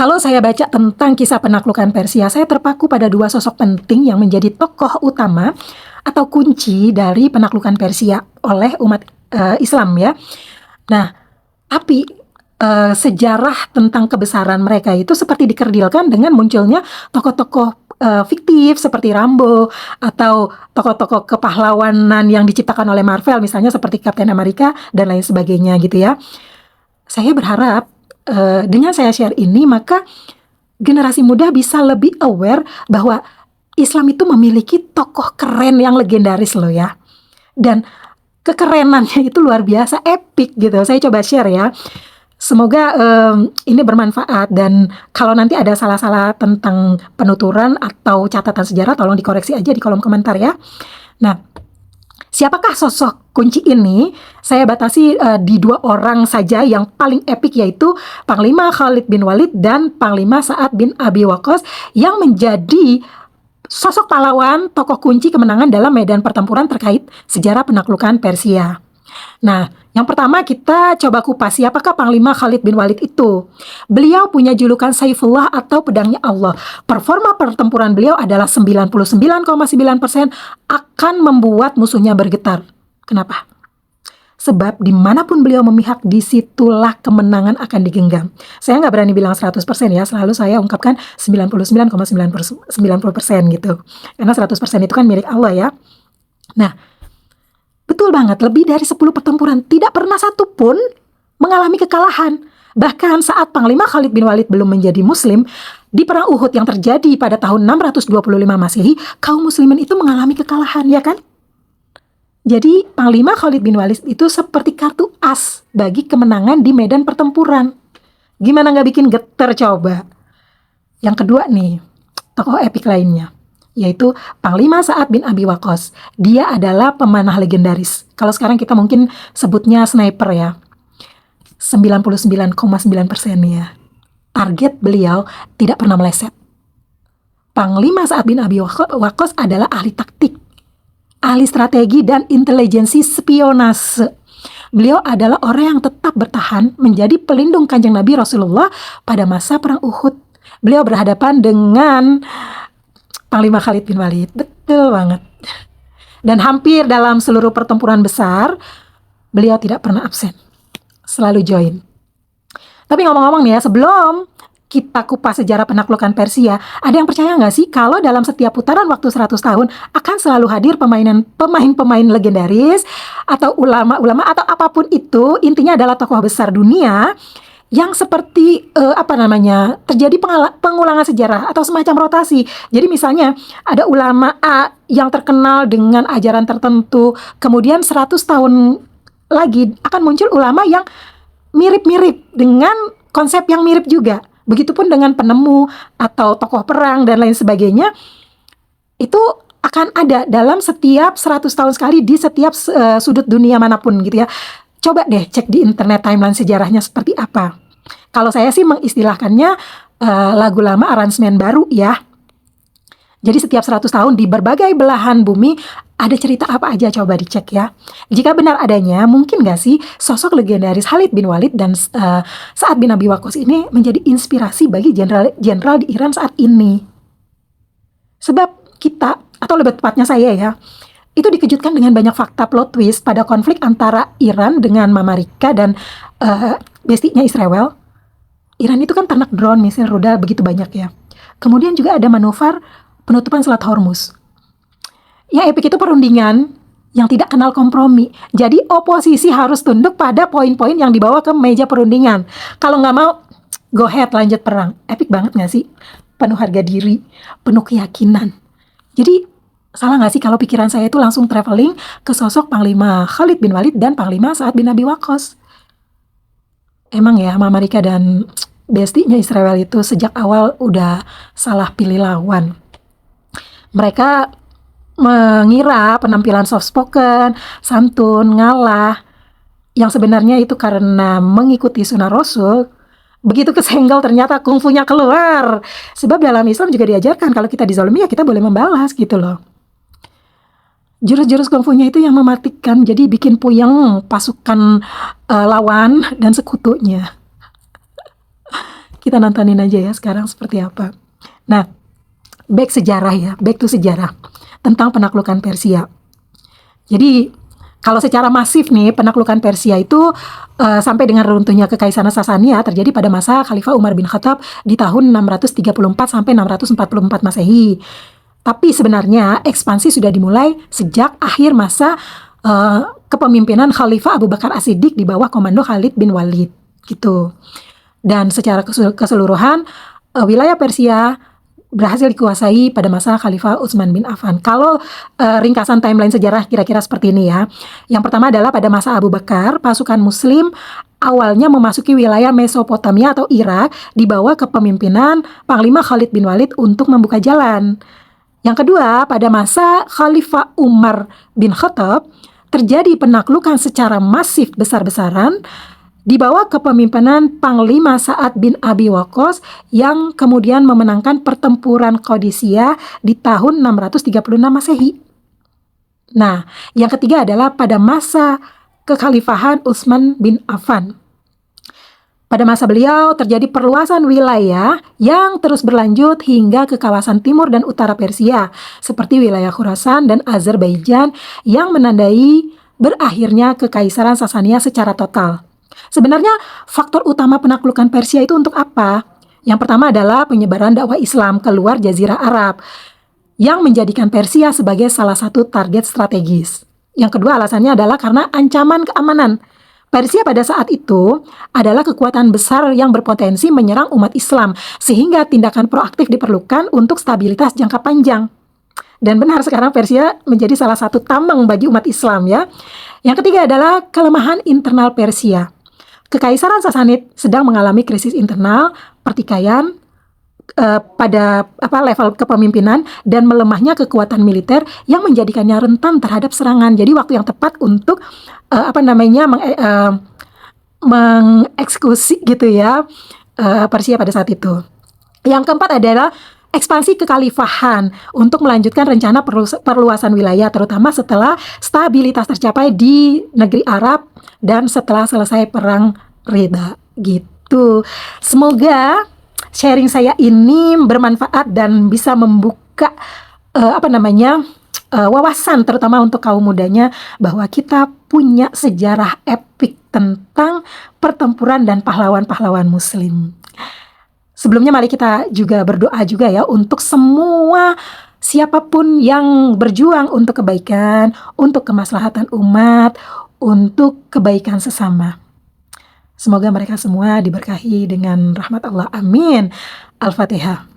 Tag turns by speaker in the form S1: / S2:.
S1: Kalau saya baca tentang kisah penaklukan Persia, saya terpaku pada dua sosok penting yang menjadi tokoh utama atau kunci dari penaklukan Persia oleh umat Islam ya. Nah, tapi sejarah tentang kebesaran mereka itu seperti dikerdilkan dengan munculnya tokoh-tokoh fiktif seperti Rambo atau tokoh-tokoh kepahlawanan yang diciptakan oleh Marvel, misalnya seperti Captain America dan lain sebagainya gitu ya. Saya berharap dengan saya share ini, maka generasi muda bisa lebih aware bahwa Islam itu memiliki tokoh keren yang legendaris loh ya. Dan kekerenannya itu luar biasa, epic gitu. Saya coba share ya. Semoga ini bermanfaat, dan kalau nanti ada salah-salah tentang penuturan atau catatan sejarah, tolong dikoreksi aja di kolom komentar ya. Nah, siapakah sosok kunci ini? Saya batasi di dua orang saja yang paling epik, yaitu Panglima Khalid bin Walid dan Panglima Sa'ad bin Abi Waqqas, yang menjadi sosok pahlawan, tokoh kunci kemenangan dalam medan pertempuran terkait sejarah penaklukan Persia. Nah, yang pertama kita coba kupas siapakah Panglima Khalid bin Walid itu. Beliau punya julukan Saifullah atau pedangnya Allah. Performa pertempuran beliau adalah 99,9% akan membuat musuhnya bergetar. Kenapa? Sebab dimanapun beliau memihak, disitulah kemenangan akan digenggam. Saya nggak berani bilang 100% ya, selalu saya ungkapkan 99,90% gitu. Karena 100% itu kan milik Allah ya. Nah, betul banget, lebih dari 10 pertempuran tidak pernah satu pun mengalami kekalahan. Bahkan saat Panglima Khalid bin Walid belum menjadi muslim, di perang Uhud yang terjadi pada tahun 625 Masehi, kaum muslimin itu mengalami kekalahan, ya kan? Jadi Panglima Khalid bin Walid itu seperti kartu as bagi kemenangan di medan pertempuran. Gimana nggak bikin geter coba? Yang kedua nih, tokoh epik lainnya, yaitu Panglima Sa'ad bin Abi Waqqas. Dia adalah pemanah legendaris. Kalau sekarang kita mungkin sebutnya sniper ya. 99,9% ya. Target beliau tidak pernah meleset. Panglima Sa'ad bin Abi Waqqas adalah ahli taktik, ahli strategi dan intelijensi spionase. Beliau adalah orang yang tetap bertahan menjadi pelindung Kanjeng Nabi Rasulullah pada masa perang Uhud. Beliau berhadapan dengan Panglima Khalid bin Walid, betul banget. Dan hampir dalam seluruh pertempuran besar, beliau tidak pernah absen, selalu join. Tapi ngomong-ngomong nih ya, sebelum kita kupas sejarah penaklukan Persia, ada yang percaya nggak sih kalau dalam setiap putaran waktu 100 tahun akan selalu hadir pemain-pemain legendaris atau ulama-ulama atau apapun itu, intinya adalah tokoh besar dunia yang seperti terjadi pengulangan sejarah atau semacam rotasi. Jadi misalnya ada ulama A yang terkenal dengan ajaran tertentu, kemudian 100 tahun lagi akan muncul ulama yang mirip-mirip dengan konsep yang mirip juga. Begitupun dengan penemu atau tokoh perang dan lain sebagainya. Itu akan ada dalam setiap 100 tahun sekali di setiap sudut dunia manapun gitu ya. Coba deh cek di internet timeline sejarahnya seperti apa. Kalau saya sih mengistilahkannya lagu lama aransemen baru ya. Jadi setiap 100 tahun di berbagai belahan bumi ada cerita apa aja, coba dicek ya. Jika benar adanya, mungkin gak sih sosok legendaris Khalid bin Walid dan Sa'ad bin Abi Waqqas ini menjadi inspirasi bagi jenderal di Iran saat ini. Sebab kita, atau lebih tepatnya saya ya, itu dikejutkan dengan banyak fakta plot twist pada konflik antara Iran dengan Amerika dan bestinya Israel. Iran itu kan ternak drone, misil rudal begitu banyak ya. Kemudian juga ada manuver penutupan Selat Hormuz. Yang epik itu perundingan yang tidak kenal kompromi. Jadi oposisi harus tunduk pada poin-poin yang dibawa ke meja perundingan. Kalau nggak mau, go ahead lanjut perang. Epik banget nggak sih? Penuh harga diri, penuh keyakinan. Jadi salah nggak sih kalau pikiran saya itu langsung traveling ke sosok Panglima Khalid bin Walid dan Panglima Sa'ad bin Abi Waqqas. Emang ya, Amerika dan bestinya Israel itu sejak awal udah salah pilih lawan. Mereka mengira penampilan soft spoken, santun, ngalah, yang sebenarnya itu karena mengikuti sunnah Rasul. Begitu kesenggol ternyata kungfunya keluar. Sebab dalam Islam juga diajarkan kalau kita dizalimi ya kita boleh membalas gitu loh. Jurus-jurus kungfunya itu yang mematikan, jadi bikin puyeng pasukan lawan dan sekutunya. Kita nontonin aja ya sekarang seperti apa. Nah, back to sejarah tentang penaklukan Persia. Jadi kalau secara masif nih penaklukan Persia itu sampai dengan runtuhnya Kekaisaran Sasania terjadi pada masa Khalifah Umar bin Khattab di tahun 634 sampai 644 Masehi. Tapi sebenarnya ekspansi sudah dimulai sejak akhir masa kepemimpinan Khalifah Abu Bakar As-Siddiq di bawah komando Khalid bin Walid gitu. Dan secara keseluruhan wilayah Persia berhasil dikuasai pada masa Khalifah Utsman bin Affan. Kalau ringkasan timeline sejarah kira-kira seperti ini ya. Yang pertama adalah pada masa Abu Bakar, pasukan Muslim awalnya memasuki wilayah Mesopotamia atau Irak di bawah kepemimpinan Panglima Khalid bin Walid untuk membuka jalan. Yang kedua, pada masa Khalifah Umar bin Khattab terjadi penaklukan secara masif besar-besaran di bawah kepemimpinan Panglima Sa'ad bin Abi Waqqas yang kemudian memenangkan pertempuran Qadisiyah di tahun 636 Masehi. Nah, yang ketiga adalah pada masa kekhalifahan Utsman bin Affan. Pada masa beliau terjadi perluasan wilayah yang terus berlanjut hingga ke kawasan timur dan utara Persia, seperti wilayah Khurasan dan Azerbaijan yang menandai berakhirnya Kekaisaran Sasania secara total. Sebenarnya faktor utama penaklukan Persia itu untuk apa? Yang pertama adalah penyebaran dakwah Islam keluar Jazirah Arab yang menjadikan Persia sebagai salah satu target strategis. Yang kedua alasannya adalah karena ancaman keamanan. Persia pada saat itu adalah kekuatan besar yang berpotensi menyerang umat Islam, sehingga tindakan proaktif diperlukan untuk stabilitas jangka panjang. Dan benar sekarang Persia menjadi salah satu tameng bagi umat Islam ya. Yang ketiga adalah kelemahan internal Persia. Kekaisaran Sasanid sedang mengalami krisis internal, pertikaian pada level kepemimpinan dan melemahnya kekuatan militer yang menjadikannya rentan terhadap serangan. Jadi waktu yang tepat untuk mengeksekusi gitu ya Persia pada saat itu. Yang keempat adalah ekspansi kekhalifahan untuk melanjutkan rencana perluasan wilayah, terutama setelah stabilitas tercapai di negeri Arab dan setelah selesai perang Ridha gitu. Semoga sharing saya ini bermanfaat dan bisa membuka wawasan terutama untuk kaum mudanya bahwa kita punya sejarah epik tentang pertempuran dan pahlawan-pahlawan Muslim. Sebelumnya mari kita juga berdoa juga ya untuk semua siapapun yang berjuang untuk kebaikan, untuk kemaslahatan umat, untuk kebaikan sesama. Semoga mereka semua diberkahi dengan rahmat Allah. Amin. Al-Fatihah.